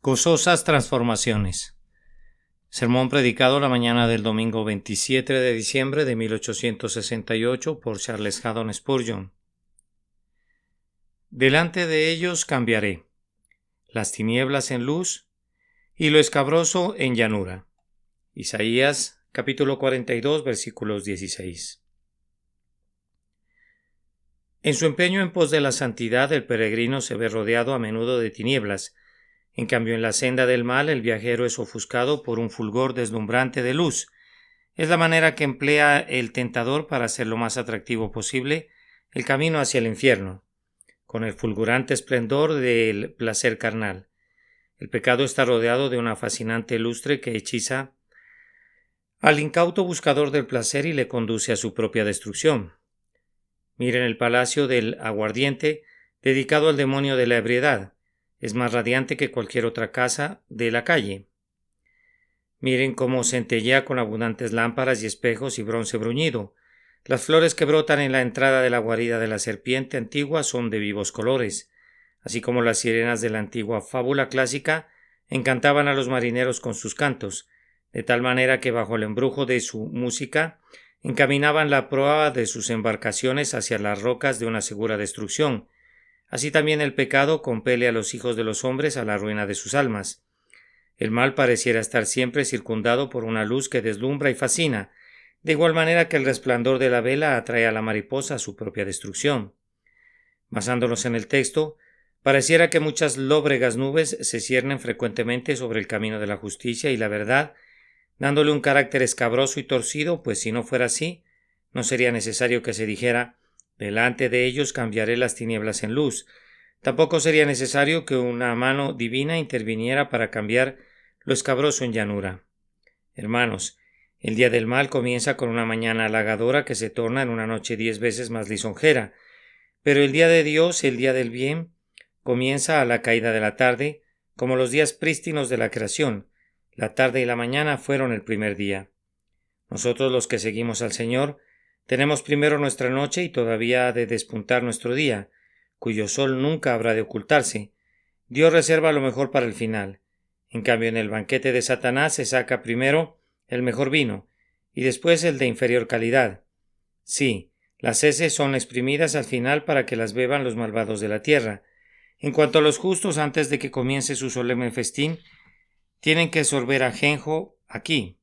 Gozosas transformaciones. Sermón predicado la mañana del domingo 27 de diciembre de 1868 por Charles Haddon Spurgeon. Delante de ellos cambiaré las tinieblas en luz y lo escabroso en llanura. Isaías capítulo 42 versículos 16. En su empeño en pos de la santidad, el peregrino se ve rodeado a menudo de tinieblas. En cambio, en la senda del mal, el viajero es ofuscado por un fulgor deslumbrante de luz. Es la manera que emplea el tentador para hacer lo más atractivo posible el camino hacia el infierno, con el fulgurante esplendor del placer carnal. El pecado está rodeado de una fascinante lustre que hechiza al incauto buscador del placer y le conduce a su propia destrucción. Miren el palacio del aguardiente, dedicado al demonio de la ebriedad. Es más radiante que cualquier otra casa de la calle. Miren cómo centellea con abundantes lámparas y espejos y bronce bruñido. Las flores que brotan en la entrada de la guarida de la serpiente antigua son de vivos colores, así como las sirenas de la antigua fábula clásica encantaban a los marineros con sus cantos, de tal manera que bajo el embrujo de su música encaminaban la proa de sus embarcaciones hacia las rocas de una segura destrucción. Así también el pecado compele a los hijos de los hombres a la ruina de sus almas. El mal pareciera estar siempre circundado por una luz que deslumbra y fascina, de igual manera que el resplandor de la vela atrae a la mariposa a su propia destrucción. Basándonos en el texto, pareciera que muchas lóbregas nubes se ciernen frecuentemente sobre el camino de la justicia y la verdad, dándole un carácter escabroso y torcido, pues si no fuera así, no sería necesario que se dijera: delante de ellos cambiaré las tinieblas en luz. Tampoco sería necesario que una mano divina interviniera para cambiar lo escabroso en llanura. Hermanos, el día del mal comienza con una mañana halagadora que se torna en una noche 10 veces más lisonjera, pero el día de Dios, el día del bien, comienza a la caída de la tarde, como los días prístinos de la creación. La tarde y la mañana fueron el primer día. Nosotros, los que seguimos al Señor, tenemos primero nuestra noche y todavía ha de despuntar nuestro día, cuyo sol nunca habrá de ocultarse. Dios reserva lo mejor para el final. En cambio, en el banquete de Satanás se saca primero el mejor vino y después el de inferior calidad. Sí, las heces son exprimidas al final para que las beban los malvados de la tierra. En cuanto a los justos, antes de que comience su solemne festín, tienen que sorber ajenjo aquí,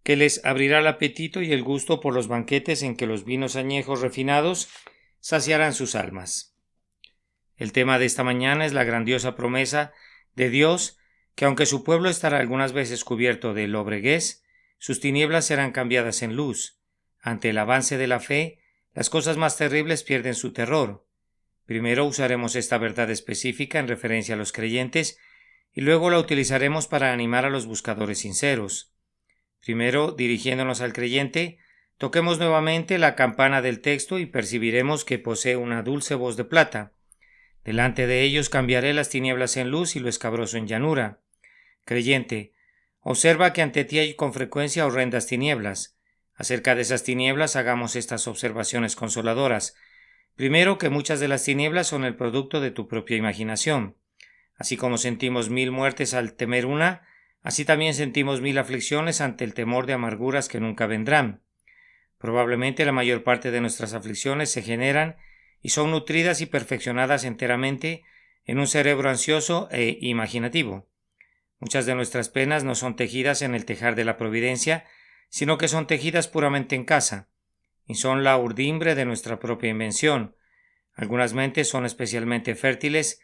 que les abrirá el apetito y el gusto por los banquetes en que los vinos añejos refinados saciarán sus almas. El tema de esta mañana es la grandiosa promesa de Dios que, aunque su pueblo estará algunas veces cubierto de lobreguez, sus tinieblas serán cambiadas en luz. Ante el avance de la fe, las cosas más terribles pierden su terror. Primero usaremos esta verdad específica en referencia a los creyentes y luego la utilizaremos para animar a los buscadores sinceros. Primero, dirigiéndonos al creyente, toquemos nuevamente la campana del texto y percibiremos que posee una dulce voz de plata. Delante de ellos cambiaré las tinieblas en luz y lo escabroso en llanura. Creyente, observa que ante ti hay con frecuencia horrendas tinieblas. Acerca de esas tinieblas hagamos estas observaciones consoladoras. Primero, que muchas de las tinieblas son el producto de tu propia imaginación. Así como sentimos 1000 muertes al temer una, así también sentimos 1000 aflicciones ante el temor de amarguras que nunca vendrán. Probablemente la mayor parte de nuestras aflicciones se generan y son nutridas y perfeccionadas enteramente en un cerebro ansioso e imaginativo. Muchas de nuestras penas no son tejidas en el tejar de la providencia, sino que son tejidas puramente en casa, y son la urdimbre de nuestra propia invención. Algunas mentes son especialmente fértiles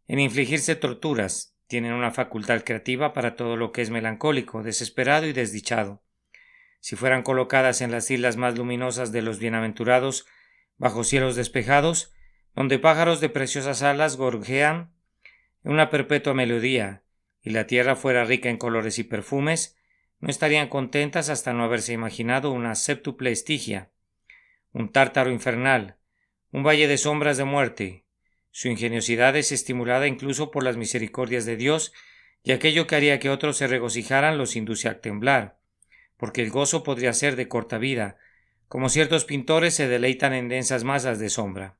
en infligirse torturas, tienen una facultad creativa para todo lo que es melancólico, desesperado y desdichado. Si fueran colocadas en las islas más luminosas de los bienaventurados, bajo cielos despejados, donde pájaros de preciosas alas gorjean una perpetua melodía, y la tierra fuera rica en colores y perfumes, no estarían contentas hasta no haberse imaginado una séptuple Estigia, un tártaro infernal, un valle de sombras de muerte. Su ingeniosidad es estimulada incluso por las misericordias de Dios, y aquello que haría que otros se regocijaran los induce a temblar, porque el gozo podría ser de corta vida, como ciertos pintores se deleitan en densas masas de sombra.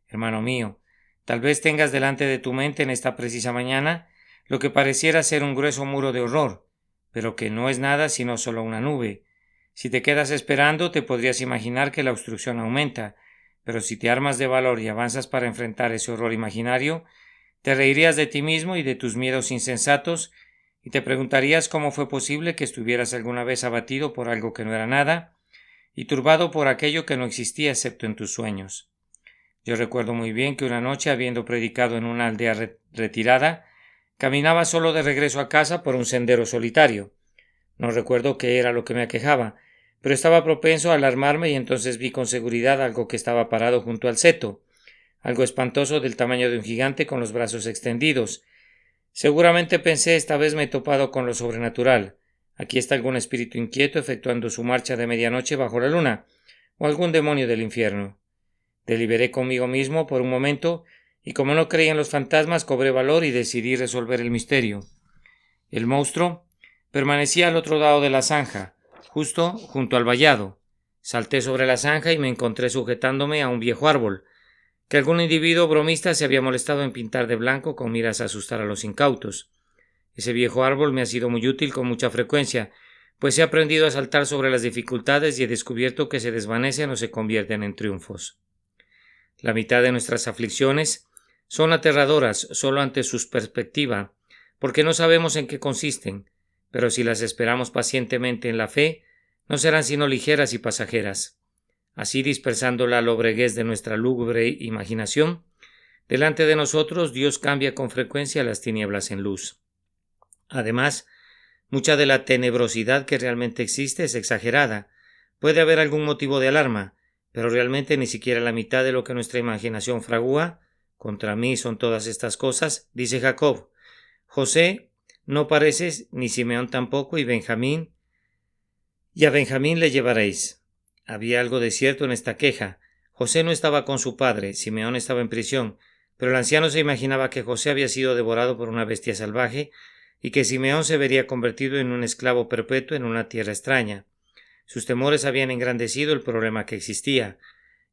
Hermano mío, tal vez tengas delante de tu mente en esta precisa mañana lo que pareciera ser un grueso muro de horror, pero que no es nada sino solo una nube. Si te quedas esperando, te podrías imaginar que la obstrucción aumenta, pero si te armas de valor y avanzas para enfrentar ese horror imaginario, te reirías de ti mismo y de tus miedos insensatos, y te preguntarías cómo fue posible que estuvieras alguna vez abatido por algo que no era nada, y turbado por aquello que no existía excepto en tus sueños. Yo recuerdo muy bien que una noche, habiendo predicado en una aldea retirada, caminaba solo de regreso a casa por un sendero solitario. No recuerdo qué era lo que me aquejaba, pero estaba propenso a alarmarme y entonces vi con seguridad algo que estaba parado junto al seto, algo espantoso del tamaño de un gigante con los brazos extendidos. Seguramente pensé, esta vez me he topado con lo sobrenatural. Aquí está algún espíritu inquieto efectuando su marcha de medianoche bajo la luna, o algún demonio del infierno. Deliberé conmigo mismo por un momento, y como no creía en los fantasmas, cobré valor y decidí resolver el misterio. El monstruo permanecía al otro lado de la zanja, justo junto al vallado. Salté sobre la zanja y me encontré sujetándome a un viejo árbol, que algún individuo bromista se había molestado en pintar de blanco con miras a asustar a los incautos. Ese viejo árbol me ha sido muy útil con mucha frecuencia, pues he aprendido a saltar sobre las dificultades y he descubierto que se desvanecen o se convierten en triunfos. La mitad de nuestras aflicciones son aterradoras solo ante su perspectiva, porque no sabemos en qué consisten, pero si las esperamos pacientemente en la fe, no serán sino ligeras y pasajeras. Así, dispersando la lobreguez de nuestra lúgubre imaginación, delante de nosotros Dios cambia con frecuencia las tinieblas en luz. Además, mucha de la tenebrosidad que realmente existe es exagerada. Puede haber algún motivo de alarma, pero realmente ni siquiera la mitad de lo que nuestra imaginación fragúa. Contra mí son todas estas cosas, dice Jacob. José no parece, ni Simeón tampoco, y a Benjamín le llevaréis. Había algo de cierto en esta queja. José no estaba con su padre, Simeón estaba en prisión, pero el anciano se imaginaba que José había sido devorado por una bestia salvaje y que Simeón se vería convertido en un esclavo perpetuo en una tierra extraña. Sus temores habían engrandecido el problema que existía.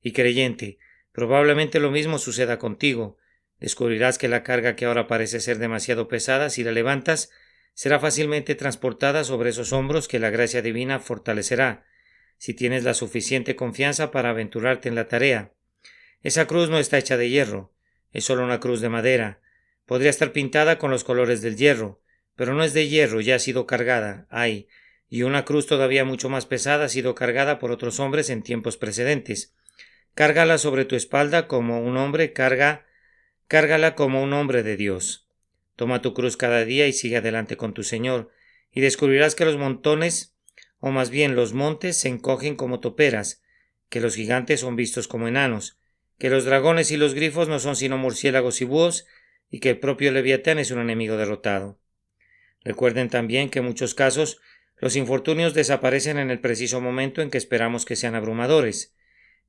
Y creyente, probablemente lo mismo suceda contigo. Descubrirás que la carga que ahora parece ser demasiado pesada, si la levantas, será fácilmente transportada sobre esos hombros que la gracia divina fortalecerá, si tienes la suficiente confianza para aventurarte en la tarea. Esa cruz no está hecha de hierro, es solo una cruz de madera. Podría estar pintada con los colores del hierro, pero no es de hierro, ya ha sido cargada. Ay, y una cruz todavía mucho más pesada ha sido cargada por otros hombres en tiempos precedentes. Cárgala sobre tu espalda como un hombre cárgala como un hombre de Dios. Toma tu cruz cada día y sigue adelante con tu Señor, y descubrirás que los montones, o más bien los montes, se encogen como toperas, que los gigantes son vistos como enanos, que los dragones y los grifos no son sino murciélagos y búhos, y que el propio Leviatán es un enemigo derrotado. Recuerden también que en muchos casos los infortunios desaparecen en el preciso momento en que esperamos que sean abrumadores.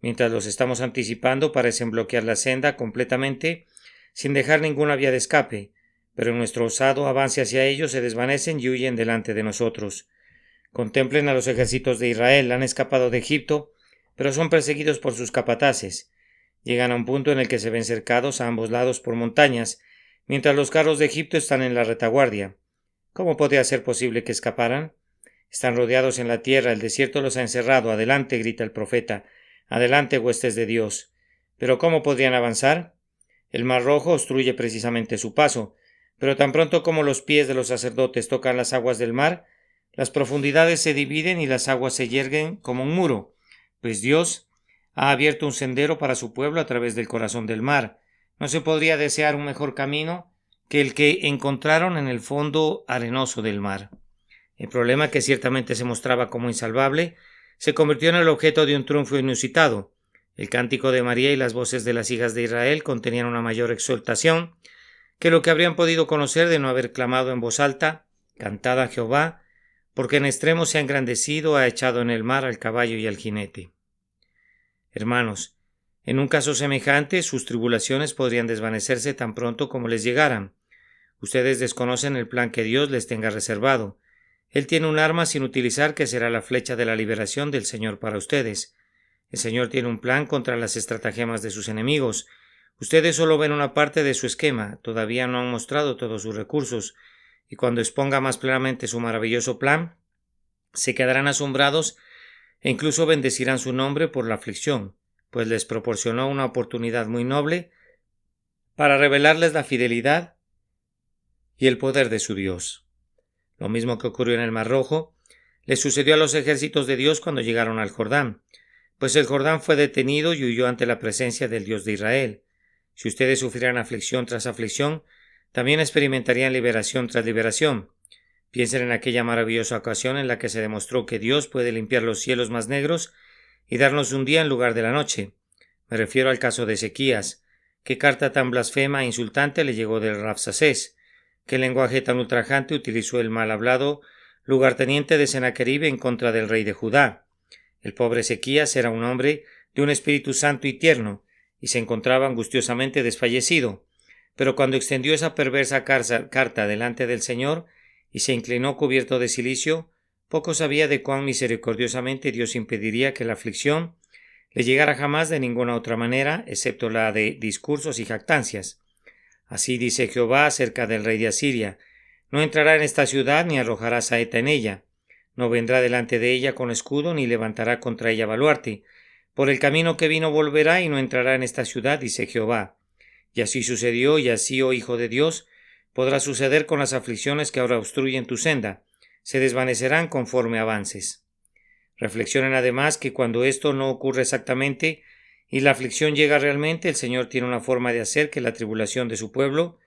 Mientras los estamos anticipando, parecen bloquear la senda completamente, sin dejar ninguna vía de escape, pero en nuestro osado avance hacia ellos se desvanecen y huyen delante de nosotros. Contemplen a los ejércitos de Israel, han escapado de Egipto, pero son perseguidos por sus capataces. Llegan a un punto en el que se ven cercados a ambos lados por montañas, mientras los carros de Egipto están en la retaguardia. ¿Cómo podría ser posible que escaparan? Están rodeados en la tierra, el desierto los ha encerrado. Adelante, grita el profeta. Adelante, huestes de Dios. ¿Pero cómo podrían avanzar? El mar Rojo obstruye precisamente su paso, pero tan pronto como los pies de los sacerdotes tocan las aguas del mar, las profundidades se dividen y las aguas se yerguen como un muro, pues Dios ha abierto un sendero para su pueblo a través del corazón del mar. No se podría desear un mejor camino que el que encontraron en el fondo arenoso del mar. El problema, que ciertamente se mostraba como insalvable, se convirtió en el objeto de un triunfo inusitado. El cántico de María y las voces de las hijas de Israel contenían una mayor exaltación que lo que habrían podido conocer de no haber clamado en voz alta: «Cantad a Jehová, porque en extremo se ha engrandecido, ha echado en el mar al caballo y al jinete». Hermanos, en un caso semejante, sus tribulaciones podrían desvanecerse tan pronto como les llegaran. Ustedes desconocen el plan que Dios les tenga reservado. Él tiene un arma sin utilizar que será la flecha de la liberación del Señor para ustedes. El Señor tiene un plan contra las estratagemas de sus enemigos. Ustedes solo ven una parte de su esquema, todavía no han mostrado todos sus recursos, y cuando exponga más plenamente su maravilloso plan, se quedarán asombrados e incluso bendecirán su nombre por la aflicción, pues les proporcionó una oportunidad muy noble para revelarles la fidelidad y el poder de su Dios. Lo mismo que ocurrió en el Mar Rojo, le sucedió a los ejércitos de Dios cuando llegaron al Jordán, pues el Jordán fue detenido y huyó ante la presencia del Dios de Israel. Si ustedes sufrieran aflicción tras aflicción, también experimentarían liberación tras liberación. Piensen en aquella maravillosa ocasión en la que se demostró que Dios puede limpiar los cielos más negros y darnos un día en lugar de la noche. Me refiero al caso de Ezequías. ¿Qué carta tan blasfema e insultante le llegó del Rabsacés? ¿Qué lenguaje tan ultrajante utilizó el mal hablado lugarteniente de Sennacherib en contra del rey de Judá? El pobre Ezequías era un hombre de un espíritu santo y tierno, y se encontraba angustiosamente desfallecido. Pero cuando extendió esa perversa carta delante del Señor y se inclinó cubierto de cilicio, poco sabía de cuán misericordiosamente Dios impediría que la aflicción le llegara jamás de ninguna otra manera, excepto la de discursos y jactancias. Así dice Jehová acerca del rey de Asiria: no entrará en esta ciudad ni arrojará saeta en ella, no vendrá delante de ella con escudo ni levantará contra ella baluarte. Por el camino que vino volverá y no entrará en esta ciudad, dice Jehová. Y así sucedió, y así, oh Hijo de Dios, podrá suceder con las aflicciones que ahora obstruyen tu senda. Se desvanecerán conforme avances. Reflexionen además que cuando esto no ocurre exactamente y la aflicción llega realmente, el Señor tiene una forma de hacer que la tribulación de su pueblo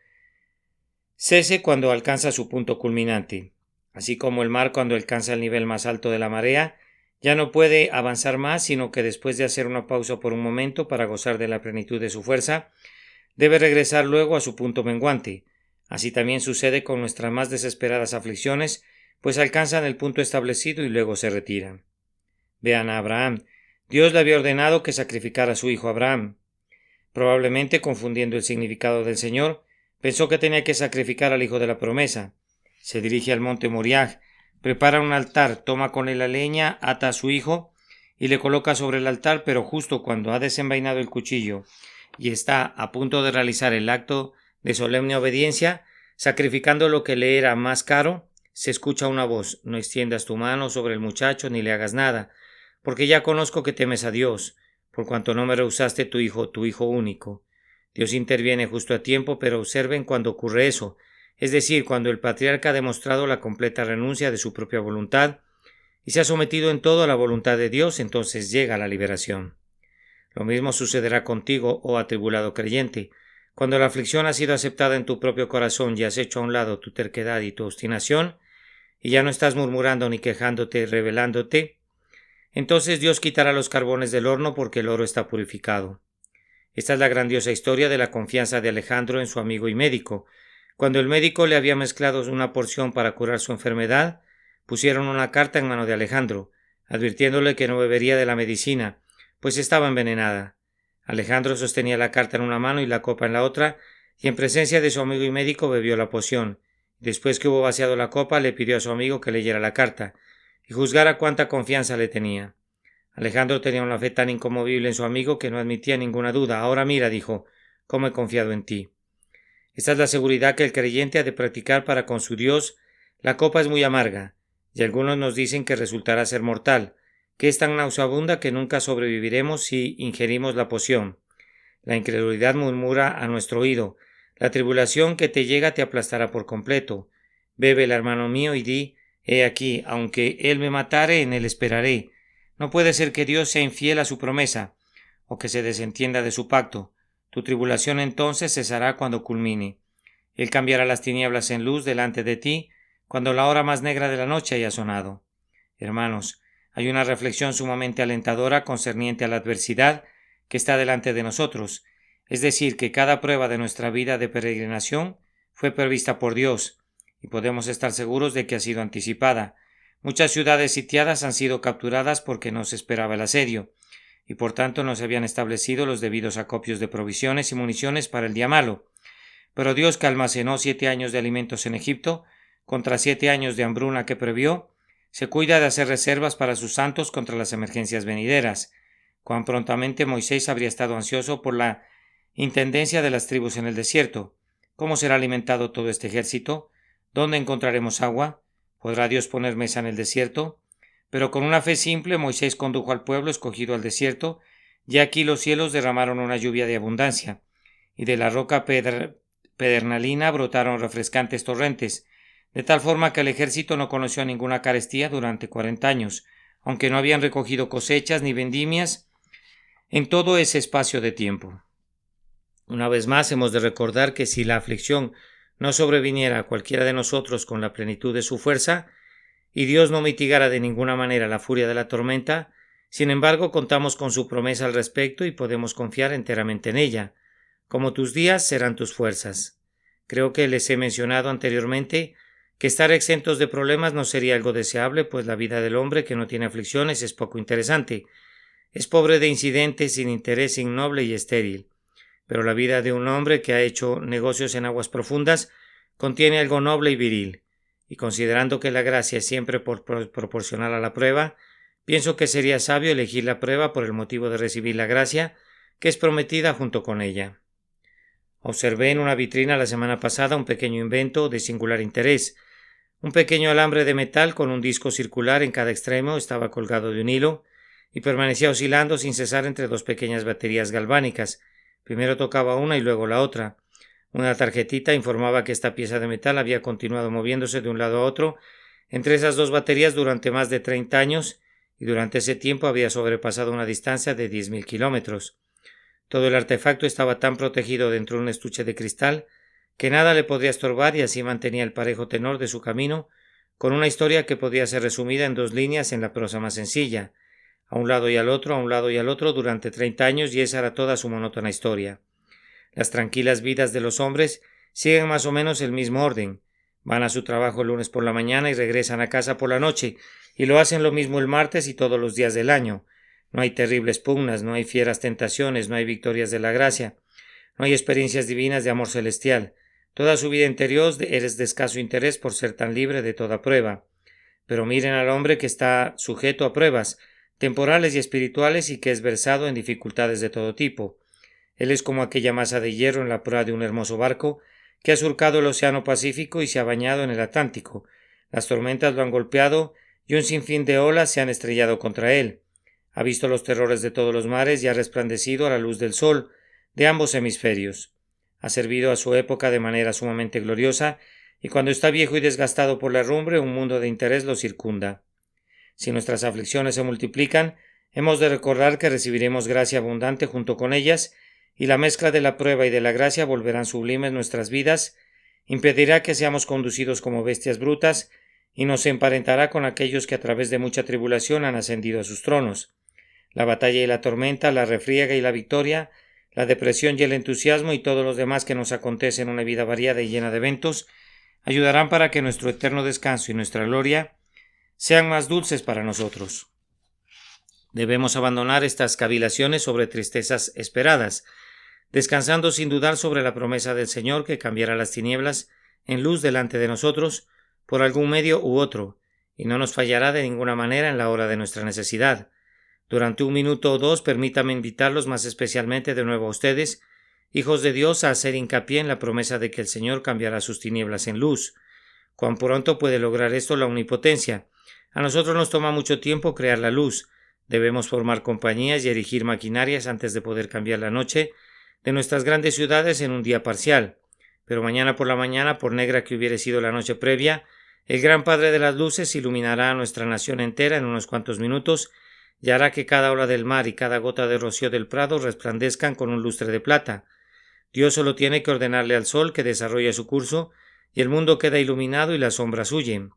cese cuando alcanza su punto culminante. Así como el mar cuando alcanza el nivel más alto de la marea, ya no puede avanzar más, sino que después de hacer una pausa por un momento para gozar de la plenitud de su fuerza, debe regresar luego a su punto menguante. Así también sucede con nuestras más desesperadas aflicciones, pues alcanzan el punto establecido y luego se retiran. Vean a Abraham. Dios le había ordenado que sacrificara a su hijo Abraham. Probablemente, confundiendo el significado del Señor, pensó que tenía que sacrificar al hijo de la promesa. Se dirige al monte Moriah, prepara un altar, toma con él la leña, ata a su hijo y le coloca sobre el altar, pero justo cuando ha desenvainado el cuchillo y está a punto de realizar el acto de solemne obediencia, sacrificando lo que le era más caro, se escucha una voz: no extiendas tu mano sobre el muchacho ni le hagas nada, porque ya conozco que temes a Dios, por cuanto no me rehusaste tu hijo único. Dios interviene justo a tiempo, pero observen cuando ocurre eso, es decir, cuando el patriarca ha demostrado la completa renuncia de su propia voluntad y se ha sometido en todo a la voluntad de Dios, entonces llega la liberación. Lo mismo sucederá contigo, oh atribulado creyente. Cuando la aflicción ha sido aceptada en tu propio corazón y has hecho a un lado tu terquedad y tu obstinación, y ya no estás murmurando ni quejándote y rebelándote, entonces Dios quitará los carbones del horno porque el oro está purificado. Esta es la grandiosa historia de la confianza de Alejandro en su amigo y médico. Cuando el médico le había mezclado una porción para curar su enfermedad, pusieron una carta en mano de Alejandro, advirtiéndole que no bebería de la medicina, pues estaba envenenada. Alejandro sostenía la carta en una mano y la copa en la otra, y en presencia de su amigo y médico bebió la poción. Después que hubo vaciado la copa, le pidió a su amigo que leyera la carta y juzgara cuánta confianza le tenía. Alejandro tenía una fe tan inconmovible en su amigo que no admitía ninguna duda. Ahora mira, dijo, cómo he confiado en ti. Esta es la seguridad que el creyente ha de practicar para con su Dios. La copa es muy amarga, y algunos nos dicen que resultará ser mortal, que es tan nauseabunda que nunca sobreviviremos si ingerimos la poción. La incredulidad murmura a nuestro oído: la tribulación que te llega te aplastará por completo. Bébela, hermano mío, y di: he aquí, aunque él me matare, en él esperaré. No puede ser que Dios sea infiel a su promesa, o que se desentienda de su pacto. Tu tribulación entonces cesará cuando culmine. Él cambiará las tinieblas en luz delante de ti, cuando la hora más negra de la noche haya sonado. Hermanos, hay una reflexión sumamente alentadora concerniente a la adversidad que está delante de nosotros, es decir, que cada prueba de nuestra vida de peregrinación fue prevista por Dios, y podemos estar seguros de que ha sido anticipada. Muchas ciudades sitiadas han sido capturadas porque no se esperaba el asedio, y por tanto no se habían establecido los debidos acopios de provisiones y municiones para el día malo. Pero Dios, que almacenó 7 años de alimentos en Egipto, contra 7 años de hambruna que previó, se cuida de hacer reservas para sus santos contra las emergencias venideras. Cuán prontamente Moisés habría estado ansioso por la intendencia de las tribus en el desierto. ¿Cómo será alimentado todo este ejército? ¿Dónde encontraremos agua? ¿Podrá Dios poner mesa en el desierto? Pero con una fe simple Moisés condujo al pueblo escogido al desierto, y aquí los cielos derramaron una lluvia de abundancia, y de la roca pedernalina brotaron refrescantes torrentes, de tal forma que el ejército no conoció ninguna carestía durante 40 años, aunque no habían recogido cosechas ni vendimias en todo ese espacio de tiempo. Una vez más hemos de recordar que si la aflicción no sobreviniera a cualquiera de nosotros con la plenitud de su fuerza, y Dios no mitigara de ninguna manera la furia de la tormenta, sin embargo contamos con su promesa al respecto y podemos confiar enteramente en ella. Como tus días serán tus fuerzas. Creo que les he mencionado anteriormente que estar exentos de problemas no sería algo deseable, pues la vida del hombre que no tiene aflicciones es poco interesante. Es pobre de incidentes, sin interés, innoble y estéril. Pero la vida de un hombre que ha hecho negocios en aguas profundas contiene algo noble y viril. Y considerando que la gracia es siempre proporcional a la prueba, pienso que sería sabio elegir la prueba por el motivo de recibir la gracia que es prometida junto con ella. Observé en una vitrina la semana pasada un pequeño invento de singular interés. Un pequeño alambre de metal con un disco circular en cada extremo estaba colgado de un hilo y permanecía oscilando sin cesar entre dos pequeñas baterías galvánicas. Primero tocaba una y luego la otra. Una tarjetita informaba que esta pieza de metal había continuado moviéndose de un lado a otro entre esas dos baterías durante más de 30 años y durante ese tiempo había sobrepasado una distancia de 10.000 kilómetros. Todo el artefacto estaba tan protegido dentro de un estuche de cristal que nada le podría estorbar y así mantenía el parejo tenor de su camino con una historia que podía ser resumida en 2 líneas en la prosa más sencilla. A un lado y al otro, a un lado y al otro durante 30 años y esa era toda su monótona historia. Las tranquilas vidas de los hombres siguen más o menos el mismo orden. Van a su trabajo el lunes por la mañana y regresan a casa por la noche, y lo hacen lo mismo el martes y todos los días del año. No hay terribles pugnas, no hay fieras tentaciones, no hay victorias de la gracia, no hay experiencias divinas de amor celestial. Toda su vida interior es de escaso interés por ser tan libre de toda prueba. Pero miren al hombre que está sujeto a pruebas, temporales y espirituales, y que es versado en dificultades de todo tipo. Él es como aquella masa de hierro en la proa de un hermoso barco que ha surcado el océano Pacífico y se ha bañado en el Atlántico. Las tormentas lo han golpeado y un sinfín de olas se han estrellado contra él. Ha visto los terrores de todos los mares y ha resplandecido a la luz del sol de ambos hemisferios. Ha servido a su época de manera sumamente gloriosa y cuando está viejo y desgastado por la herrumbre, un mundo de interés lo circunda. Si nuestras aflicciones se multiplican, hemos de recordar que recibiremos gracia abundante junto con ellas, y la mezcla de la prueba y de la gracia volverán sublimes nuestras vidas, impedirá que seamos conducidos como bestias brutas, y nos emparentará con aquellos que a través de mucha tribulación han ascendido a sus tronos. La batalla y la tormenta, la refriega y la victoria, la depresión y el entusiasmo y todos los demás que nos acontecen en una vida variada y llena de eventos, ayudarán para que nuestro eterno descanso y nuestra gloria sean más dulces para nosotros. Debemos abandonar estas cavilaciones sobre tristezas esperadas, descansando sin dudar sobre la promesa del Señor que cambiará las tinieblas en luz delante de nosotros por algún medio u otro, y no nos fallará de ninguna manera en la hora de nuestra necesidad. Durante 1 minuto o 2 permítame invitarlos más especialmente de nuevo a ustedes, hijos de Dios, a hacer hincapié en la promesa de que el Señor cambiará sus tinieblas en luz. ¿Cuán pronto puede lograr esto la omnipotencia? A nosotros nos toma mucho tiempo crear la luz. Debemos formar compañías y erigir maquinarias antes de poder cambiar la noche de nuestras grandes ciudades en un día parcial. Pero mañana, por negra que hubiere sido la noche previa, el gran Padre de las Luces iluminará a nuestra nación entera en unos cuantos minutos y hará que cada ola del mar y cada gota de rocío del prado resplandezcan con un lustre de plata. Dios solo tiene que ordenarle al sol que desarrolle su curso y el mundo queda iluminado y las sombras huyen.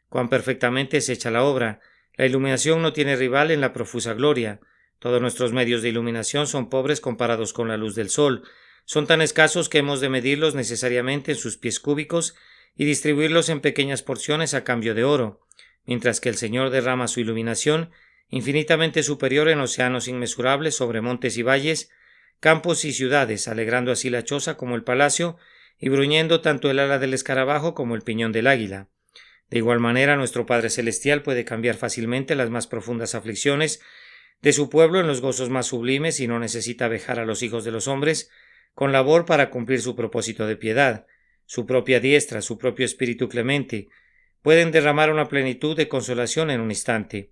Cuán perfectamente es hecha la obra. La iluminación no tiene rival en la profusa gloria. Todos nuestros medios de iluminación son pobres comparados con la luz del sol. Son tan escasos que hemos de medirlos necesariamente en sus pies cúbicos y distribuirlos en pequeñas porciones a cambio de oro, mientras que el Señor derrama su iluminación infinitamente superior en océanos inmesurables sobre montes y valles, campos y ciudades, alegrando así la choza como el palacio y bruñendo tanto el ala del escarabajo como el piñón del águila. De igual manera, nuestro Padre Celestial puede cambiar fácilmente las más profundas aflicciones de su pueblo en los gozos más sublimes y no necesita vejar a los hijos de los hombres con labor para cumplir su propósito de piedad, su propia diestra, su propio espíritu clemente, pueden derramar una plenitud de consolación en un instante.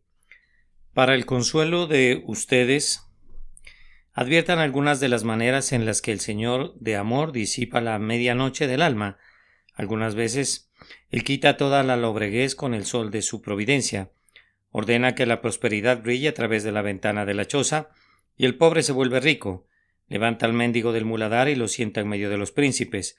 Para el consuelo de ustedes, adviertan algunas de las maneras en las que el Señor de amor disipa la medianoche del alma. Algunas veces Él quita toda la lobreguez con el sol de su providencia, ordena que la prosperidad brille a través de la ventana de la choza, y el pobre se vuelve rico, levanta al mendigo del muladar y lo sienta en medio de los príncipes.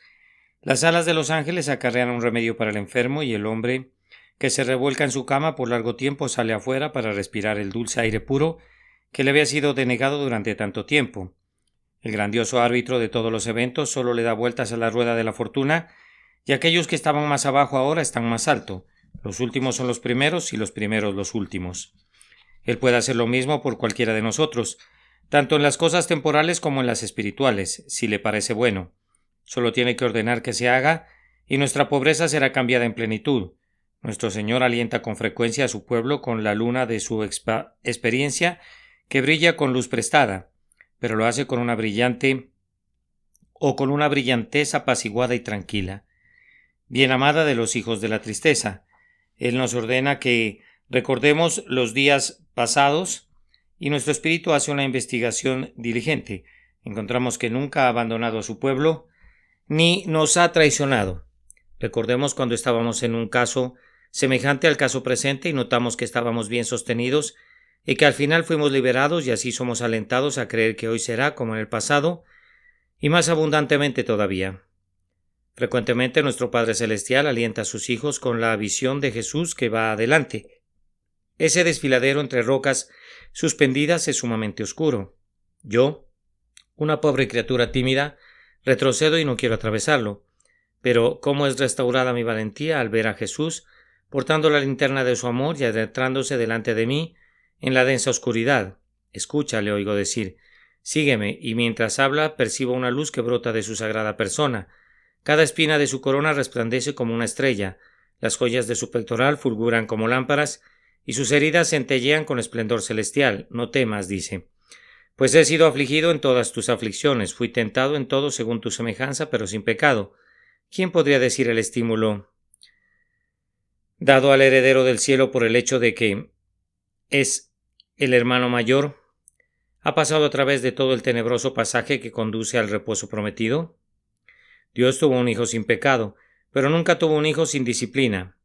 Las alas de los ángeles acarrean un remedio para el enfermo, y el hombre que se revuelca en su cama por largo tiempo sale afuera para respirar el dulce aire puro que le había sido denegado durante tanto tiempo. El grandioso árbitro de todos los eventos solo le da vueltas a la rueda de la fortuna, y aquellos que estaban más abajo ahora están más alto. Los últimos son los primeros y los primeros los últimos. Él puede hacer lo mismo por cualquiera de nosotros, tanto en las cosas temporales como en las espirituales, si le parece bueno. Solo tiene que ordenar que se haga, y nuestra pobreza será cambiada en plenitud. Nuestro Señor alienta con frecuencia a su pueblo con la luna de su experiencia, que brilla con luz prestada, pero lo hace con una brillantez apaciguada y tranquila. Bien amada de los hijos de la tristeza, Él nos ordena que recordemos los días pasados, y nuestro espíritu hace una investigación diligente. Encontramos que nunca ha abandonado a su pueblo, ni nos ha traicionado. Recordemos cuando estábamos en un caso semejante al caso presente y notamos que estábamos bien sostenidos y que al final fuimos liberados, y así somos alentados a creer que hoy será como en el pasado y más abundantemente todavía. Frecuentemente nuestro Padre Celestial alienta a sus hijos con la visión de Jesús que va adelante. Ese desfiladero entre rocas suspendidas es sumamente oscuro. Yo, una pobre criatura tímida, retrocedo y no quiero atravesarlo. Pero cómo es restaurada mi valentía al ver a Jesús portando la linterna de su amor y adentrándose delante de mí en la densa oscuridad. Escucha, le oigo decir, sígueme, y mientras habla percibo una luz que brota de su sagrada persona. Cada espina de su corona resplandece como una estrella, las joyas de su pectoral fulguran como lámparas, y sus heridas centellean con esplendor celestial. No temas, dice, pues he sido afligido en todas tus aflicciones, fui tentado en todo según tu semejanza, pero sin pecado. ¿Quién podría decir el estímulo dado al heredero del cielo por el hecho de que es el hermano mayor? ¿Ha pasado a través de todo el tenebroso pasaje que conduce al reposo prometido? Dios tuvo un hijo sin pecado, pero nunca tuvo un hijo sin disciplina.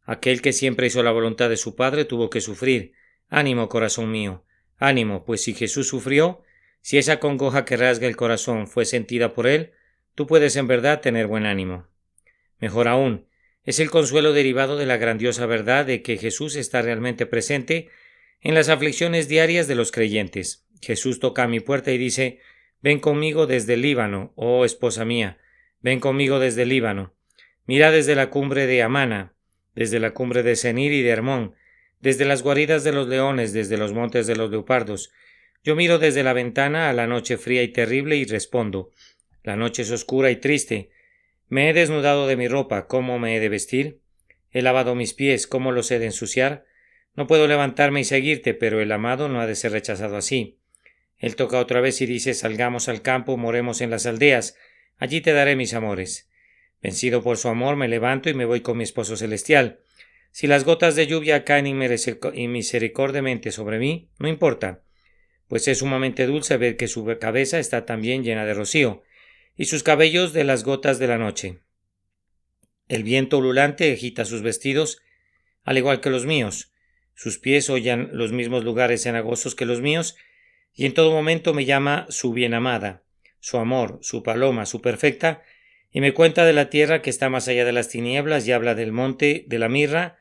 Aquel que siempre hizo la voluntad de su Padre tuvo que sufrir. Ánimo, corazón mío, ánimo, pues si Jesús sufrió, si esa congoja que rasga el corazón fue sentida por él, tú puedes en verdad tener buen ánimo. Mejor aún, es el consuelo derivado de la grandiosa verdad de que Jesús está realmente presente en las aflicciones diarias de los creyentes. Jesús toca a mi puerta y dice, ven conmigo desde el Líbano, oh esposa mía, ven conmigo desde el Líbano. Mira desde la cumbre de Amana, desde la cumbre de Senir y de Hermón, desde las guaridas de los leones, desde los montes de los leopardos. Yo miro desde la ventana a la noche fría y terrible y respondo, la noche es oscura y triste. Me he desnudado de mi ropa, ¿cómo me he de vestir? He lavado mis pies, ¿cómo los he de ensuciar? No puedo levantarme y seguirte, pero el amado no ha de ser rechazado así. Él toca otra vez y dice, salgamos al campo, moremos en las aldeas, allí te daré mis amores. Vencido por su amor, me levanto y me voy con mi esposo celestial. Si las gotas de lluvia caen inmisericordiamente sobre mí, no importa, pues es sumamente dulce ver que su cabeza está también llena de rocío, y sus cabellos de las gotas de la noche. El viento ululante agita sus vestidos, al igual que los míos. Sus pies hollan los mismos lugares cenagosos que los míos, y en todo momento me llama su bienamada, su amor, su paloma, su perfecta, y me cuenta de la tierra que está más allá de las tinieblas, y habla del monte de la mirra,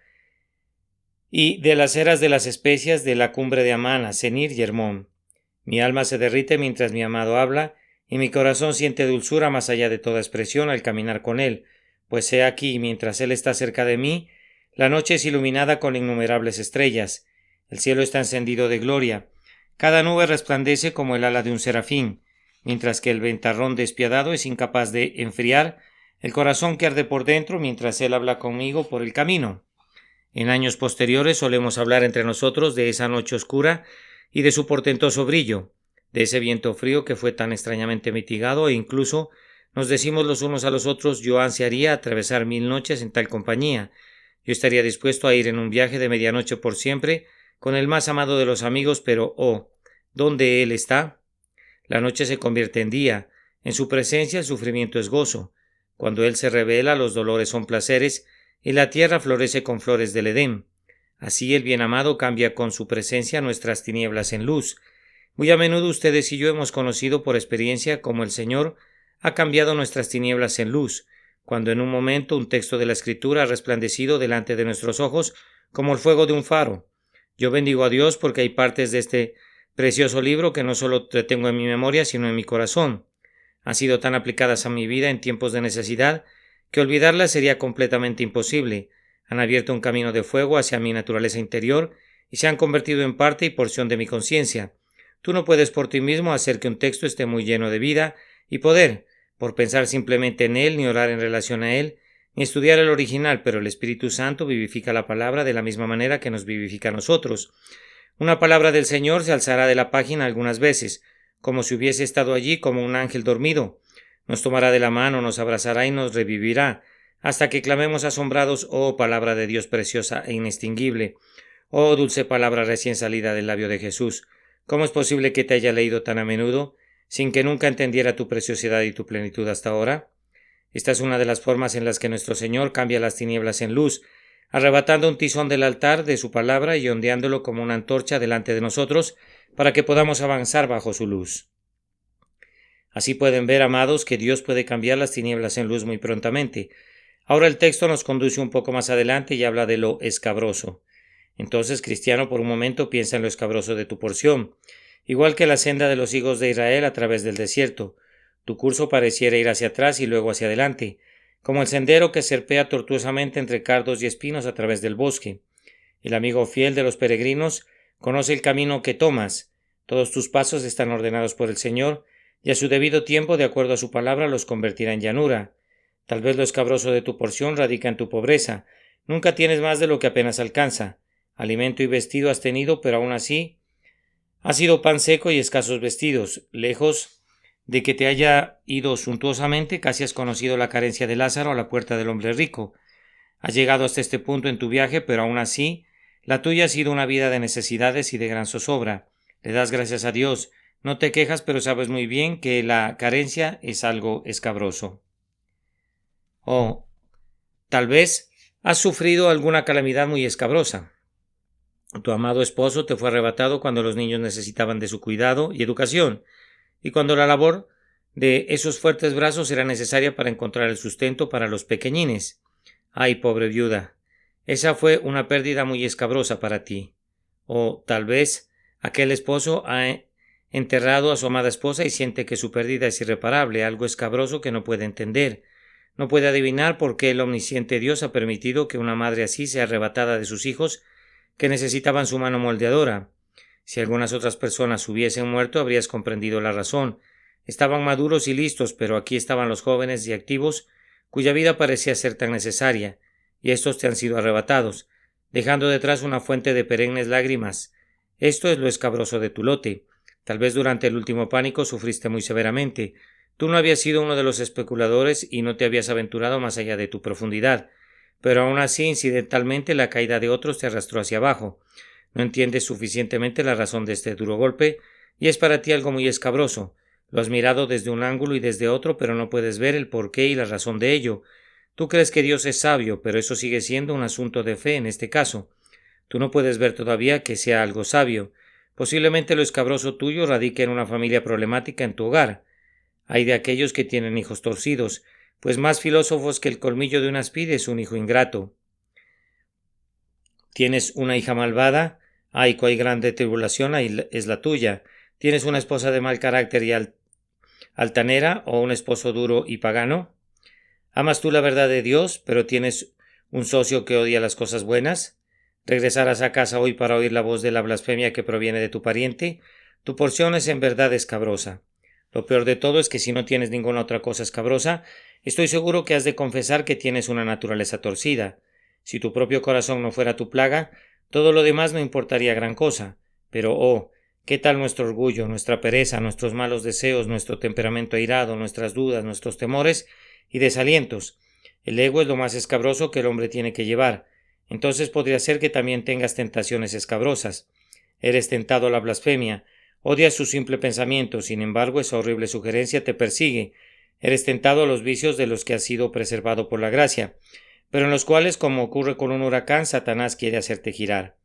y de las eras de las especias de la cumbre de Amana, Senir y Hermón. Mi alma se derrite mientras mi amado habla, y mi corazón siente dulzura más allá de toda expresión al caminar con él, pues he aquí, mientras él está cerca de mí, la noche es iluminada con innumerables estrellas, el cielo está encendido de gloria, cada nube resplandece como el ala de un serafín, mientras que el ventarrón despiadado es incapaz de enfriar el corazón que arde por dentro mientras él habla conmigo por el camino. En años posteriores solemos hablar entre nosotros de esa noche oscura y de su portentoso brillo. de ese viento frío que fue tan extrañamente mitigado, e incluso nos decimos los unos a los otros: yo ansiaría atravesar 1000 noches en tal compañía. Yo estaría dispuesto a ir en un viaje de medianoche por siempre con el más amado de los amigos, pero ¿dónde él está? La noche se convierte en día. En su presencia el sufrimiento es gozo. Cuando él se revela, los dolores son placeres, y la tierra florece con flores del Edén. Así el bien amado cambia con su presencia nuestras tinieblas en luz. Muy a menudo ustedes y yo hemos conocido por experiencia cómo el Señor ha cambiado nuestras tinieblas en luz, cuando en un momento un texto de la Escritura ha resplandecido delante de nuestros ojos como el fuego de un faro. Yo bendigo a Dios porque hay partes de este precioso libro que no solo tengo en mi memoria, sino en mi corazón. Han sido tan aplicadas a mi vida en tiempos de necesidad que olvidarlas sería completamente imposible. Han abierto un camino de fuego hacia mi naturaleza interior y se han convertido en parte y porción de mi conciencia. Tú no puedes por ti mismo hacer que un texto esté muy lleno de vida y poder, por pensar simplemente en él, ni orar en relación a él, ni estudiar el original, pero el Espíritu Santo vivifica la palabra de la misma manera que nos vivifica a nosotros. Una palabra del Señor se alzará de la página algunas veces, como si hubiese estado allí como un ángel dormido. Nos tomará de la mano, nos abrazará y nos revivirá, hasta que clamemos asombrados: oh palabra de Dios preciosa e inextinguible, oh dulce palabra recién salida del labio de Jesús. ¿Cómo es posible que te haya leído tan a menudo, sin que nunca entendiera tu preciosidad y tu plenitud hasta ahora? Esta es una de las formas en las que nuestro Señor cambia las tinieblas en luz, arrebatando un tizón del altar de su palabra y ondeándolo como una antorcha delante de nosotros, para que podamos avanzar bajo su luz. Así pueden ver, amados, que Dios puede cambiar las tinieblas en luz muy prontamente. Ahora el texto nos conduce un poco más adelante y habla de lo escabroso. Entonces, cristiano, por un momento piensa en lo escabroso de tu porción. Igual que la senda de los hijos de Israel a través del desierto, tu curso pareciera ir hacia atrás y luego hacia adelante, como el sendero que serpea tortuosamente entre cardos y espinos a través del bosque. El amigo fiel de los peregrinos conoce el camino que tomas. Todos tus pasos están ordenados por el Señor, y a su debido tiempo, de acuerdo a su palabra, los convertirá en llanura. Tal vez lo escabroso de tu porción radica en tu pobreza. Nunca tienes más de lo que apenas alcanza. Alimento y vestido has tenido, pero aún así ha sido pan seco y escasos vestidos. Lejos de que te haya ido suntuosamente, casi has conocido la carencia de Lázaro a la puerta del hombre rico. Has llegado hasta este punto en tu viaje, pero aún así la tuya ha sido una vida de necesidades y de gran zozobra. Le das gracias a Dios. No te quejas, pero sabes muy bien que la carencia es algo escabroso. Tal vez has sufrido alguna calamidad muy escabrosa. Tu amado esposo te fue arrebatado cuando los niños necesitaban de su cuidado y educación, y cuando la labor de esos fuertes brazos era necesaria para encontrar el sustento para los pequeñines. ¡Ay, pobre viuda! Esa fue una pérdida muy escabrosa para ti. O tal vez aquel esposo ha enterrado a su amada esposa y siente que su pérdida es irreparable, algo escabroso que no puede entender. No puede adivinar por qué el omnisciente Dios ha permitido que una madre así sea arrebatada de sus hijos que necesitaban su mano moldeadora. Si algunas otras personas hubiesen muerto, habrías comprendido la razón. Estaban maduros y listos, pero aquí estaban los jóvenes y activos, cuya vida parecía ser tan necesaria, y estos te han sido arrebatados, dejando detrás una fuente de perennes lágrimas. Esto es lo escabroso de tu lote. Tal vez durante el último pánico sufriste muy severamente. Tú no habías sido uno de los especuladores y no te habías aventurado más allá de tu profundidad, pero aún así, incidentalmente, la caída de otros te arrastró hacia abajo. No entiendes suficientemente la razón de este duro golpe, y es para ti algo muy escabroso. Lo has mirado desde un ángulo y desde otro, pero no puedes ver el porqué y la razón de ello. Tú crees que Dios es sabio, pero eso sigue siendo un asunto de fe en este caso. Tú no puedes ver todavía que sea algo sabio. Posiblemente lo escabroso tuyo radique en una familia problemática en tu hogar. Hay de aquellos que tienen hijos torcidos, pues más filósofos que el colmillo de una espida es un hijo ingrato. Tienes una hija malvada, ay, cuál grande tribulación es la tuya. Tienes una esposa de mal carácter y altanera, o un esposo duro y pagano. ¿Amas tú la verdad de Dios, pero tienes un socio que odia las cosas buenas? ¿Regresarás a casa hoy para oír la voz de la blasfemia que proviene de tu pariente? Tu porción es en verdad escabrosa. Lo peor de todo es que si no tienes ninguna otra cosa escabrosa, estoy seguro que has de confesar que tienes una naturaleza torcida. Si tu propio corazón no fuera tu plaga, todo lo demás no importaría gran cosa. Pero, ¿Qué tal nuestro orgullo, nuestra pereza, nuestros malos deseos, nuestro temperamento airado, nuestras dudas, nuestros temores y desalientos? El ego es lo más escabroso que el hombre tiene que llevar. Entonces podría ser que también tengas tentaciones escabrosas. Eres tentado a la blasfemia, odias su simple pensamiento, sin embargo esa horrible sugerencia te persigue. Eres tentado a los vicios de los que has sido preservado por la gracia, pero en los cuales, como ocurre con un huracán, Satanás quiere hacerte girar.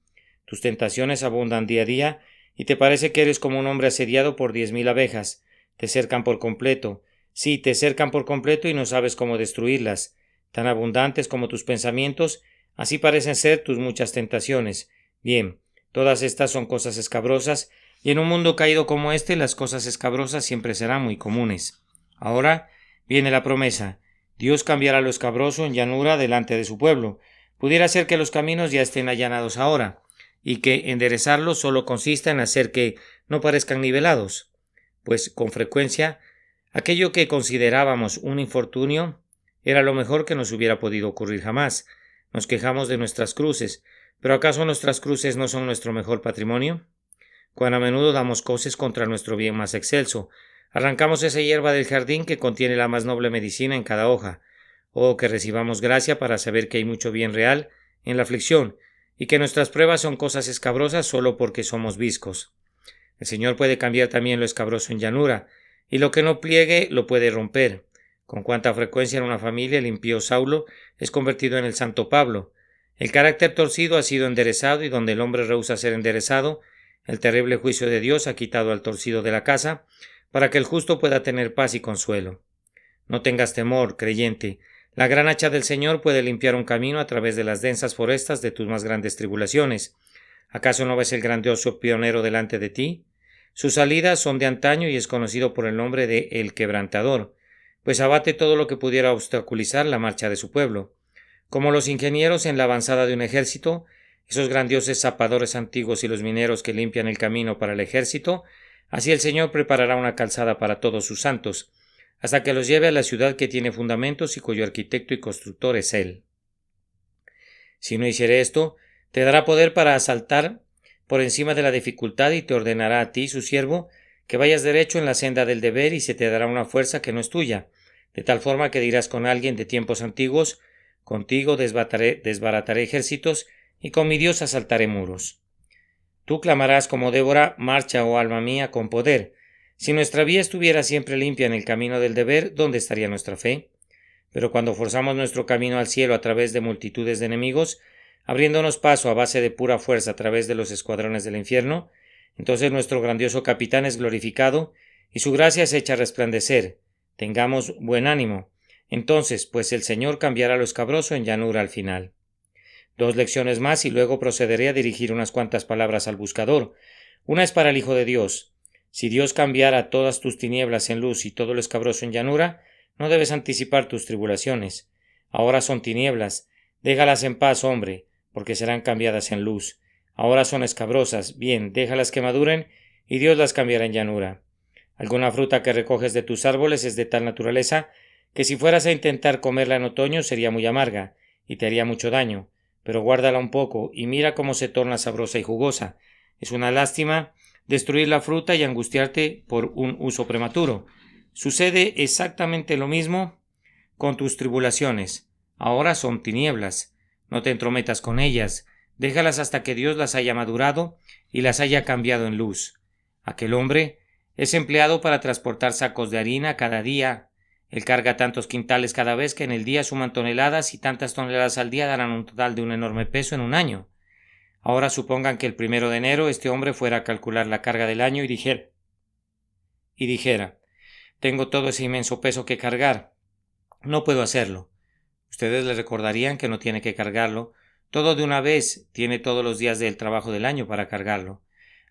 Tus tentaciones abundan día a día, y te parece que eres como un hombre asediado por 10,000 abejas. Te cercan por completo. Sí, te cercan por completo y no sabes cómo destruirlas. Tan abundantes como tus pensamientos, así parecen ser tus muchas tentaciones. Bien, todas estas son cosas escabrosas, y en un mundo caído como este, las cosas escabrosas siempre serán muy comunes. Ahora viene la promesa. Dios cambiará lo escabroso en llanura delante de su pueblo. Pudiera ser que los caminos ya estén allanados ahora, y que enderezarlos solo consista en hacer que no parezcan nivelados, pues con frecuencia aquello que considerábamos un infortunio era lo mejor que nos hubiera podido ocurrir jamás. Nos quejamos de nuestras cruces, pero ¿acaso nuestras cruces no son nuestro mejor patrimonio? Cuán a menudo damos coces contra nuestro bien más excelso. Arrancamos esa hierba del jardín que contiene la más noble medicina en cada hoja. Oh, que recibamos gracia para saber que hay mucho bien real en la aflicción, y que nuestras pruebas son cosas escabrosas solo porque somos viscos. El Señor puede cambiar también lo escabroso en llanura, y lo que no pliegue lo puede romper. Con cuánta frecuencia en una familia el impío Saulo es convertido en el santo Pablo. El carácter torcido ha sido enderezado, y donde el hombre rehúsa ser enderezado, el terrible juicio de Dios ha quitado al torcido de la casa, para que el justo pueda tener paz y consuelo. No tengas temor, creyente. La gran hacha del Señor puede limpiar un camino a través de las densas forestas de tus más grandes tribulaciones. ¿Acaso no ves el grandioso pionero delante de ti? Sus salidas son de antaño y es conocido por el nombre de El Quebrantador, pues abate todo lo que pudiera obstaculizar la marcha de su pueblo. Como los ingenieros en la avanzada de un ejército, esos grandiosos zapadores antiguos y los mineros que limpian el camino para el ejército, así el Señor preparará una calzada para todos sus santos, hasta que los lleve a la ciudad que tiene fundamentos y cuyo arquitecto y constructor es Él. Si no hiciere esto, te dará poder para asaltar por encima de la dificultad y te ordenará a ti, su siervo, que vayas derecho en la senda del deber y se te dará una fuerza que no es tuya, de tal forma que dirás con alguien de tiempos antiguos, contigo desbarataré ejércitos y con mi Dios asaltaré muros. Tú clamarás como Débora, marcha, oh alma mía, con poder. Si nuestra vía estuviera siempre limpia en el camino del deber, ¿dónde estaría nuestra fe? Pero cuando forzamos nuestro camino al cielo a través de multitudes de enemigos, abriéndonos paso a base de pura fuerza a través de los escuadrones del infierno, entonces nuestro grandioso capitán es glorificado y su gracia es hecha a resplandecer. Tengamos buen ánimo. Entonces, pues el Señor cambiará lo escabroso en llanura al final. 2 lecciones más y luego procederé a dirigir unas cuantas palabras al buscador. Una es para el Hijo de Dios. Si Dios cambiara todas tus tinieblas en luz y todo lo escabroso en llanura, no debes anticipar tus tribulaciones. Ahora son tinieblas. Déjalas en paz, hombre, porque serán cambiadas en luz. Ahora son escabrosas. Bien, déjalas que maduren, y Dios las cambiará en llanura. Alguna fruta que recoges de tus árboles es de tal naturaleza que si fueras a intentar comerla en otoño sería muy amarga, y te haría mucho daño. Pero guárdala un poco, y mira cómo se torna sabrosa y jugosa. Es una lástima destruir la fruta y angustiarte por un uso prematuro. Sucede exactamente lo mismo con tus tribulaciones. Ahora son tinieblas. No te entrometas con ellas. Déjalas hasta que Dios las haya madurado y las haya cambiado en luz. Aquel hombre es empleado para transportar sacos de harina cada día. Él carga tantos quintales cada vez que en el día suman toneladas y tantas toneladas al día darán un total de un enorme peso en un año. Ahora supongan que el 1 de enero este hombre fuera a calcular la carga del año y dijera, tengo todo ese inmenso peso que cargar. No puedo hacerlo. Ustedes le recordarían que no tiene que cargarlo. Todo de una vez, tiene todos los días del trabajo del año para cargarlo.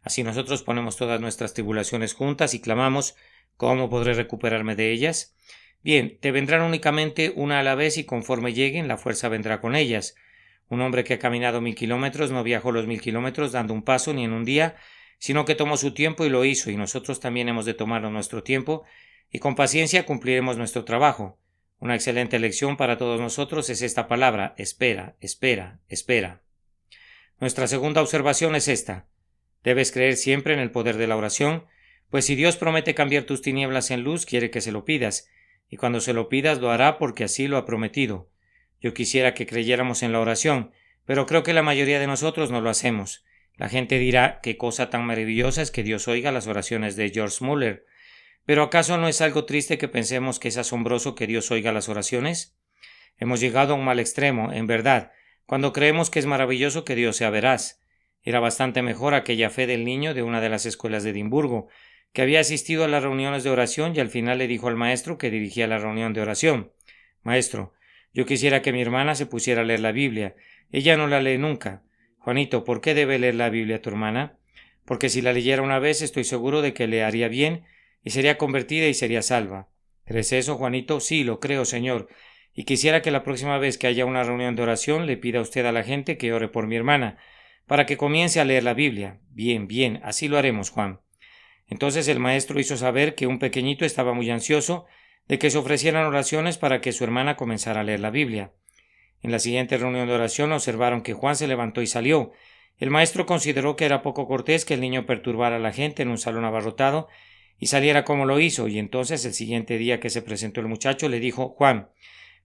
Así nosotros ponemos todas nuestras tribulaciones juntas y clamamos, ¿cómo podré recuperarme de ellas? Bien, te vendrán únicamente una a la vez y conforme lleguen la fuerza vendrá con ellas. Un hombre que ha caminado 1000 kilómetros no viajó los 1000 kilómetros dando un paso ni en un día, sino que tomó su tiempo y lo hizo, y nosotros también hemos de tomar nuestro tiempo y con paciencia cumpliremos nuestro trabajo. Una excelente lección para todos nosotros es esta palabra, espera, espera, espera. Nuestra segunda observación es esta. Debes creer siempre en el poder de la oración, pues si Dios promete cambiar tus tinieblas en luz, quiere que se lo pidas, y cuando se lo pidas lo hará porque así lo ha prometido. Yo quisiera que creyéramos en la oración, pero creo que la mayoría de nosotros no lo hacemos. La gente dirá qué cosa tan maravillosa es que Dios oiga las oraciones de George Muller. ¿Pero acaso no es algo triste que pensemos que es asombroso que Dios oiga las oraciones? Hemos llegado a un mal extremo, en verdad, cuando creemos que es maravilloso que Dios sea veraz. Era bastante mejor aquella fe del niño de una de las escuelas de Edimburgo, que había asistido a las reuniones de oración y al final le dijo al maestro que dirigía la reunión de oración: Maestro, yo quisiera que mi hermana se pusiera a leer la Biblia. Ella no la lee nunca. Juanito, ¿por qué debe leer la Biblia tu hermana? Porque si la leyera una vez estoy seguro de que le haría bien y sería convertida y sería salva. ¿Crees eso, Juanito? Sí, lo creo, señor. Y quisiera que la próxima vez que haya una reunión de oración le pida a usted a la gente que ore por mi hermana, para que comience a leer la Biblia. Bien, bien, así lo haremos, Juan. Entonces el maestro hizo saber que un pequeñito estaba muy ansioso de que se ofrecieran oraciones para que su hermana comenzara a leer la Biblia. En la siguiente reunión de oración observaron que Juan se levantó y salió. El maestro consideró que era poco cortés que el niño perturbara a la gente en un salón abarrotado y saliera como lo hizo, y entonces el siguiente día que se presentó el muchacho le dijo: Juan,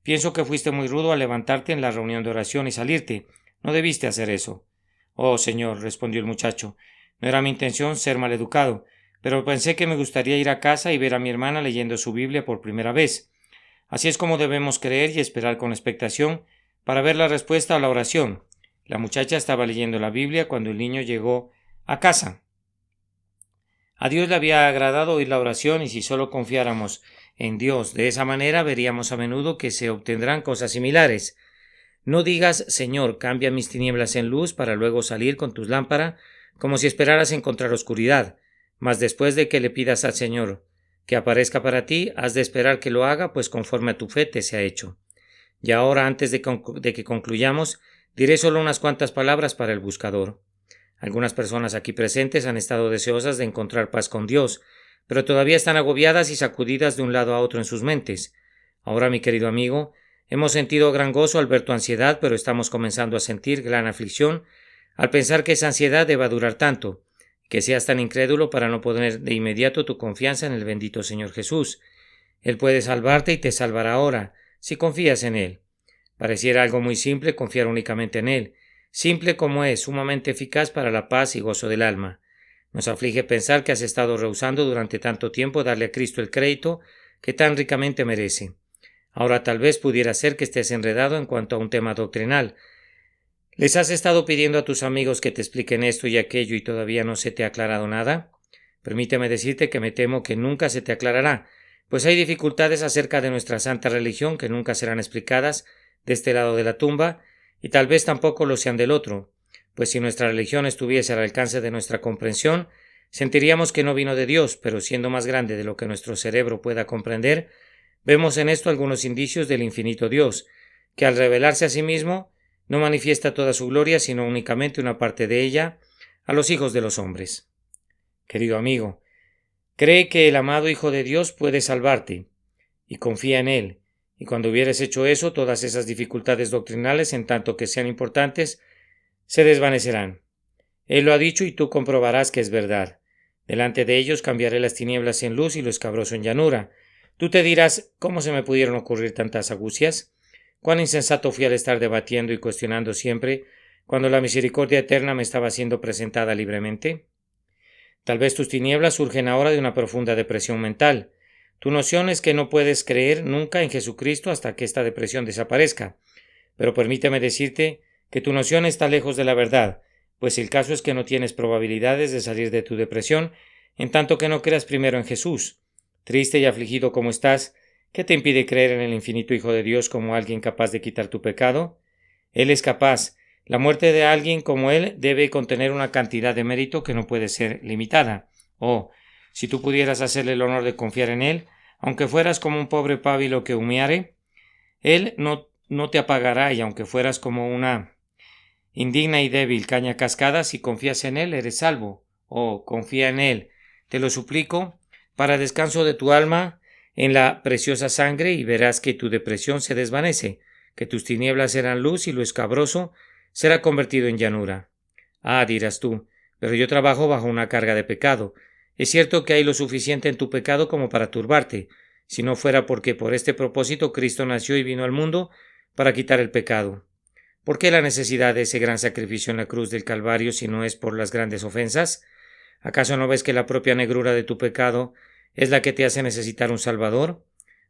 pienso que fuiste muy rudo al levantarte en la reunión de oración y salirte. No debiste hacer eso. Oh, señor, respondió el muchacho, no era mi intención ser maleducado, pero pensé que me gustaría ir a casa y ver a mi hermana leyendo su Biblia por primera vez. Así es como debemos creer y esperar con expectación para ver la respuesta a la oración. La muchacha estaba leyendo la Biblia cuando el niño llegó a casa. A Dios le había agradado oír la oración, y si solo confiáramos en Dios de esa manera, veríamos a menudo que se obtendrán cosas similares. No digas: Señor, cambia mis tinieblas en luz, para luego salir con tus lámparas, como si esperaras encontrar oscuridad. Mas después de que le pidas al Señor que aparezca para ti, has de esperar que lo haga, pues conforme a tu fe te sea hecho. Y ahora, antes de que concluyamos, diré solo unas cuantas palabras para el buscador. Algunas personas aquí presentes han estado deseosas de encontrar paz con Dios, pero todavía están agobiadas y sacudidas de un lado a otro en sus mentes. Ahora, mi querido amigo, hemos sentido gran gozo al ver tu ansiedad, pero estamos comenzando a sentir gran aflicción al pensar que esa ansiedad deba durar tanto, que seas tan incrédulo para no poner de inmediato tu confianza en el bendito Señor Jesús. Él puede salvarte y te salvará ahora, si confías en Él. Pareciera algo muy simple confiar únicamente en Él, simple como es, sumamente eficaz para la paz y gozo del alma. Nos aflige pensar que has estado rehusando durante tanto tiempo darle a Cristo el crédito que tan ricamente merece. Ahora tal vez pudiera ser que estés enredado en cuanto a un tema doctrinal. ¿Les has estado pidiendo a tus amigos que te expliquen esto y aquello y todavía no se te ha aclarado nada? Permíteme decirte que me temo que nunca se te aclarará, pues hay dificultades acerca de nuestra santa religión que nunca serán explicadas de este lado de la tumba, y tal vez tampoco lo sean del otro, pues si nuestra religión estuviese al alcance de nuestra comprensión, sentiríamos que no vino de Dios, pero siendo más grande de lo que nuestro cerebro pueda comprender, vemos en esto algunos indicios del infinito Dios, que al revelarse a sí mismo, no manifiesta toda su gloria, sino únicamente una parte de ella a los hijos de los hombres. Querido amigo, cree que el amado Hijo de Dios puede salvarte, y confía en Él, y cuando hubieres hecho eso, todas esas dificultades doctrinales, en tanto que sean importantes, se desvanecerán. Él lo ha dicho y tú comprobarás que es verdad. Delante de ellos cambiaré las tinieblas en luz y lo escabroso en llanura. Tú te dirás: ¿cómo se me pudieron ocurrir tantas argucias? Cuán insensato fui al estar debatiendo y cuestionando siempre, cuando la misericordia eterna me estaba siendo presentada libremente. Tal vez tus tinieblas surgen ahora de una profunda depresión mental. Tu noción es que no puedes creer nunca en Jesucristo hasta que esta depresión desaparezca. Pero permíteme decirte que tu noción está lejos de la verdad, pues el caso es que no tienes probabilidades de salir de tu depresión en tanto que no creas primero en Jesús. Triste y afligido como estás, ¿qué te impide creer en el infinito Hijo de Dios como alguien capaz de quitar tu pecado? Él es capaz. La muerte de alguien como Él debe contener una cantidad de mérito que no puede ser limitada. Oh, si tú pudieras hacerle el honor de confiar en Él, aunque fueras como un pobre pábilo que humeare, Él no te apagará, y aunque fueras como una indigna y débil caña cascada, si confías en Él, eres salvo. Oh, confía en Él, te lo suplico, para descanso de tu alma, en la preciosa sangre, y verás que tu depresión se desvanece, que tus tinieblas serán luz y lo escabroso será convertido en llanura. Ah, dirás tú, pero yo trabajo bajo una carga de pecado. Es cierto que hay lo suficiente en tu pecado como para turbarte, si no fuera porque por este propósito Cristo nació y vino al mundo para quitar el pecado. ¿Por qué la necesidad de ese gran sacrificio en la cruz del Calvario si no es por las grandes ofensas? ¿Acaso no ves que la propia negrura de tu pecado es la que te hace necesitar un Salvador?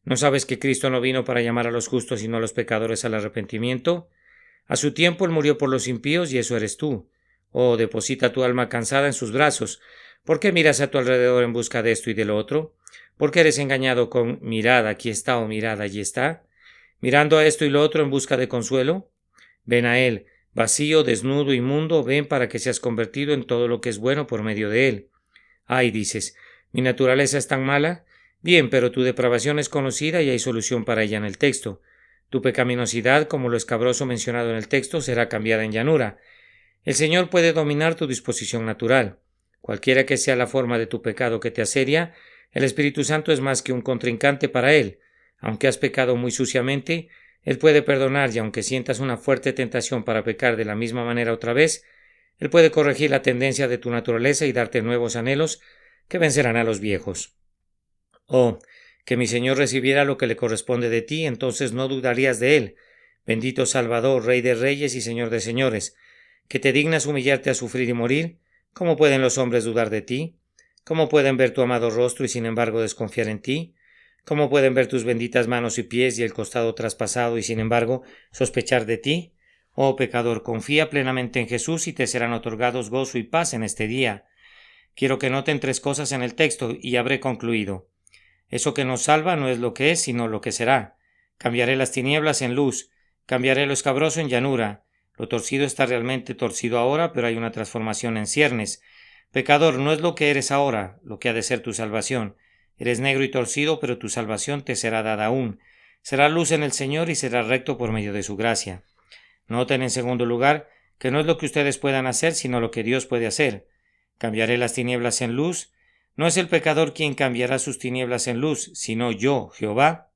¿No sabes que Cristo no vino para llamar a los justos sino a los pecadores al arrepentimiento? A su tiempo Él murió por los impíos y eso eres tú. Oh, deposita tu alma cansada en sus brazos. ¿Por qué miras a tu alrededor en busca de esto y de lo otro? ¿Por qué eres engañado con mirad aquí está o mirad allí está? Mirando a esto y lo otro en busca de consuelo. Ven a Él, vacío, desnudo, inmundo, ven para que seas convertido en todo lo que es bueno por medio de Él. Ay, dices, ¿mi naturaleza es tan mala? Bien, pero tu depravación es conocida y hay solución para ella en el texto. Tu pecaminosidad, como lo escabroso mencionado en el texto, será cambiada en llanura. El Señor puede dominar tu disposición natural. Cualquiera que sea la forma de tu pecado que te asedia, el Espíritu Santo es más que un contrincante para Él. Aunque has pecado muy suciamente, Él puede perdonar y aunque sientas una fuerte tentación para pecar de la misma manera otra vez, Él puede corregir la tendencia de tu naturaleza y darte nuevos anhelos que vencerán a los viejos. Oh, que mi Señor recibiera lo que le corresponde de ti, entonces no dudarías de Él. Bendito Salvador, Rey de reyes y Señor de señores, que te dignas humillarte a sufrir y morir. ¿Cómo pueden los hombres dudar de ti? ¿Cómo pueden ver tu amado rostro y sin embargo desconfiar en ti? ¿Cómo pueden ver tus benditas manos y pies y el costado traspasado y sin embargo sospechar de ti? Oh pecador, confía plenamente en Jesús y te serán otorgados gozo y paz en este día. Quiero que noten 3 cosas en el texto y habré concluido. Eso que nos salva no es lo que es, sino lo que será. Cambiaré las tinieblas en luz, cambiaré lo escabroso en llanura. Lo torcido está realmente torcido ahora, pero hay una transformación en ciernes. Pecador, no es lo que eres ahora, lo que ha de ser tu salvación. Eres negro y torcido, pero tu salvación te será dada aún. Será luz en el Señor y será recto por medio de su gracia. Noten en segundo lugar que no es lo que ustedes puedan hacer, sino lo que Dios puede hacer. Cambiaré las tinieblas en luz. No es el pecador quien cambiará sus tinieblas en luz, sino yo, Jehová.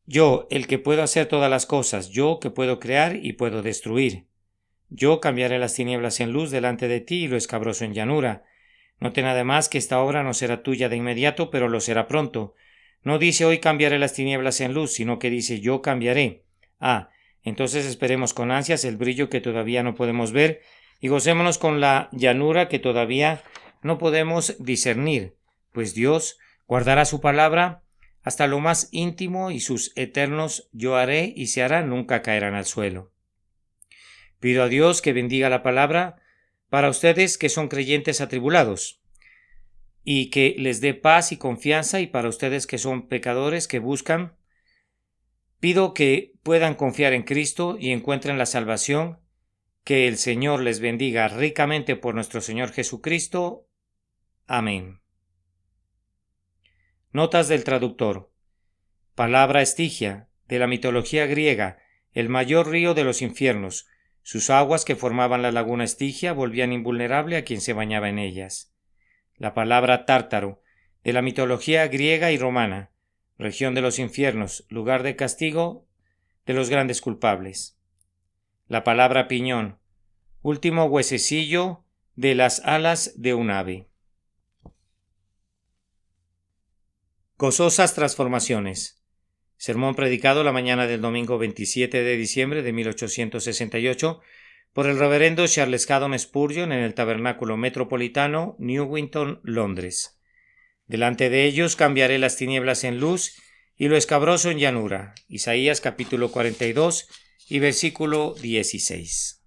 Yo, el que puedo hacer todas las cosas, yo que puedo crear y puedo destruir. Yo cambiaré las tinieblas en luz delante de ti y lo escabroso en llanura. Noten además que esta obra no será tuya de inmediato, pero lo será pronto. No dice hoy cambiaré las tinieblas en luz, sino que dice yo cambiaré. Entonces esperemos con ansias el brillo que todavía no podemos ver y gocémonos con la llanura que todavía no podemos discernir, pues Dios guardará su palabra hasta lo más íntimo y sus eternos yo haré y se hará nunca caerán al suelo. Pido a Dios que bendiga la palabra para ustedes que son creyentes atribulados y que les dé paz y confianza, y para ustedes que son pecadores que buscan, pido que puedan confiar en Cristo y encuentren la salvación. Que el Señor les bendiga ricamente por nuestro Señor Jesucristo. Amén. Notas del traductor. Palabra Estigia, de la mitología griega, el mayor río de los infiernos. Sus aguas que formaban la laguna Estigia volvían invulnerable a quien se bañaba en ellas. La palabra Tártaro, de la mitología griega y romana, región de los infiernos, lugar de castigo de los grandes culpables. La palabra Piñón, último huesecillo de las alas de un ave. Gozosas transformaciones. Sermón predicado la mañana del domingo 27 de diciembre de 1868 por el reverendo Charles Haddon Spurgeon en el Tabernáculo Metropolitano, Newington, Londres. Delante de ellos cambiaré las tinieblas en luz y lo escabroso en llanura. Isaías capítulo 42 y versículo 16.